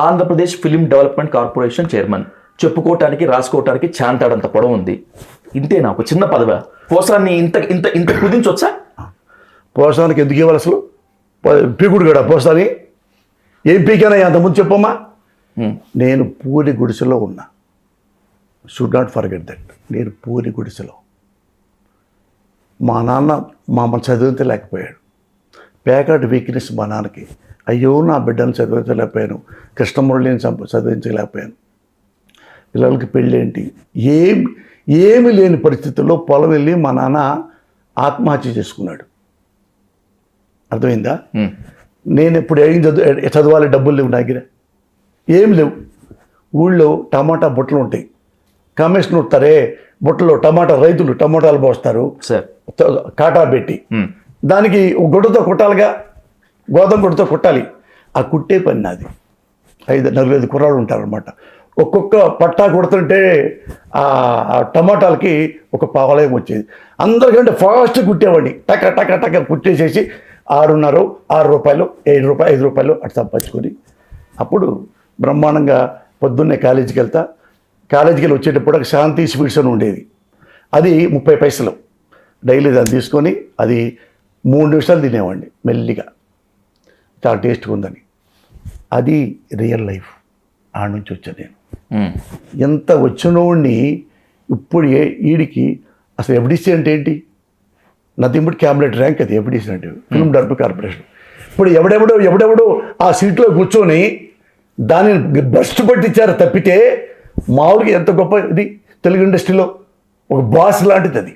Andhra Pradesh film development corporation chairman. చెప్పుకోవటానికి రాసుకోవటానికి చాంతాడంత పొడవు ఉంది. ఇంతేనా ఒక చిన్న పదవి? పోసాన్ని ఇంత ఇంత ఇంత కుదించవచ్చా? పోసానికి ఎందుకు ఇవ్వాలి అసలు? పీకుడు గడా పోసాని ఏం పీకానా అంతకుముందు చెప్పమ్మా. నేను పూరి గుడిసెలో ఉన్నా. Should not forget that. నేను పూరి గుడిసెలో. మా నాన్న మమ్మల్ని చదివించలేకపోయాడు. పేకాటి వీక్నెస్ మా నాన్నకి. అయ్యో నా బిడ్డను చదివించలేకపోయాను, కృష్ణమురళిని చదివించలేకపోయాను, పిల్లలకి పెళ్ళేంటి, ఏమి లేని పరిస్థితుల్లో పొలం వెళ్ళి మా నాన్న ఆత్మహత్య చేసుకున్నాడు. అర్థమైందా? నేను ఇప్పుడు ఏం చదవాలి, డబ్బులు లేవు నా దగ్గర, ఏం లేవు. ఊళ్ళో టమాటా బుట్టలు ఉంటాయి, కమిషన్ వస్తారే బుట్టలో రైతులు టమాటాలు పోస్తారు కాటా పెట్టి, దానికి గుడ్డతో కుట్టాలిగా, గోధుమ గుడ్డతో కుట్టాలి. ఆ కుట్టే పని నాది. 4-5 కుర్రాళ్ళు ఉంటారనమాట. ఒక్కొక్క పట్టా కుడుతుంటే ఆ టమాటాలకి ఒక పావలయం వచ్చేది. అందరికంటే ఫాస్ట్ కుట్టేవాడిని. టక టక టక కుట్టేసేసి 6.5, 6 రూపాయలు, 7 రూపాయలు, 5 రూపాయలు అటు సంపాదించుకొని అప్పుడు బ్రహ్మాండంగా పొద్దున్నే కాలేజీకి వెళ్తా. కాలేజీకి వెళ్ళి వచ్చేటప్పుడు ఒక శాంతి స్వీట్స్ అని ఉండేది, అది 30 పైసలు. డైలీ దాన్ని తీసుకొని అది 3 నిమిషాలు తినేవాడిని మెల్లిగా, చాలా టేస్ట్గా ఉందని. అది రియల్ లైఫ్. ఆడ నుంచి వచ్చాను నేను. ఎంత వచ్చినోడిని ఇప్పుడు ఈడికి అసలు ఎఫ్డిసి అంటే ఏంటి? Nothing but cabinet rank. అది ఎఫ్డిసి అంటే ఫిల్మ్ డెవలప్మెంట్ కార్పొరేషన్. ఇప్పుడు ఎవడెవడో ఆ సీట్లో కూర్చొని దానిని భ్రష్టు పట్టించారు తప్పితే మామూలుగా ఎంత గొప్ప ఇది తెలుగు ఇండస్ట్రీలో ఒక బాస్ లాంటిది అది.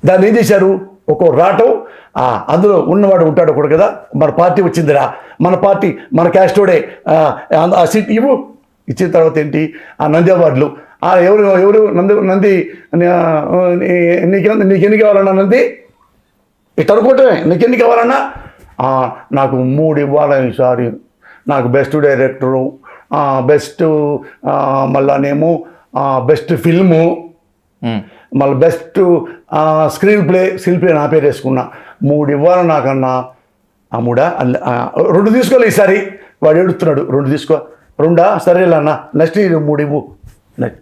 దాన్ని ఏం చేశారు? ఒక రాటం అందులో ఉన్నవాడు ఉంటాడు ఒకడు కదా, మన పార్టీ వచ్చిందిరా, మన పార్టీ మన క్యాస్టోడే ఆ సీట్ ఇవ్వు. ఇచ్చిన తర్వాత ఏంటి, ఆ నంది అవార్డులు ఎవరు నంది నీకెన్ని కావాలన్నా, నంది ఇట్లా అనుకోవటమే, నీకెన్ని కావాలన్నా నాకు 3 ఇవ్వాలని. సారీ, నాకు బెస్ట్ డైరెక్టరు, బెస్ట్ మళ్ళానేమో బెస్ట్ ఫిల్ము, మళ్ళీ బెస్ట్ స్క్రీన్ ప్లే నా పేరు వేసుకున్నా. 3 ఇవ్వాలి నాకన్నా. ఆ 2 తీసుకోవాలి ఈసారి. వాడు ఏడుస్తున్నాడు, 2 తీసుకో. 2 సరేలే అన్న, నెక్స్ట్ 3 ఇవ్వు. నెక్స్ట్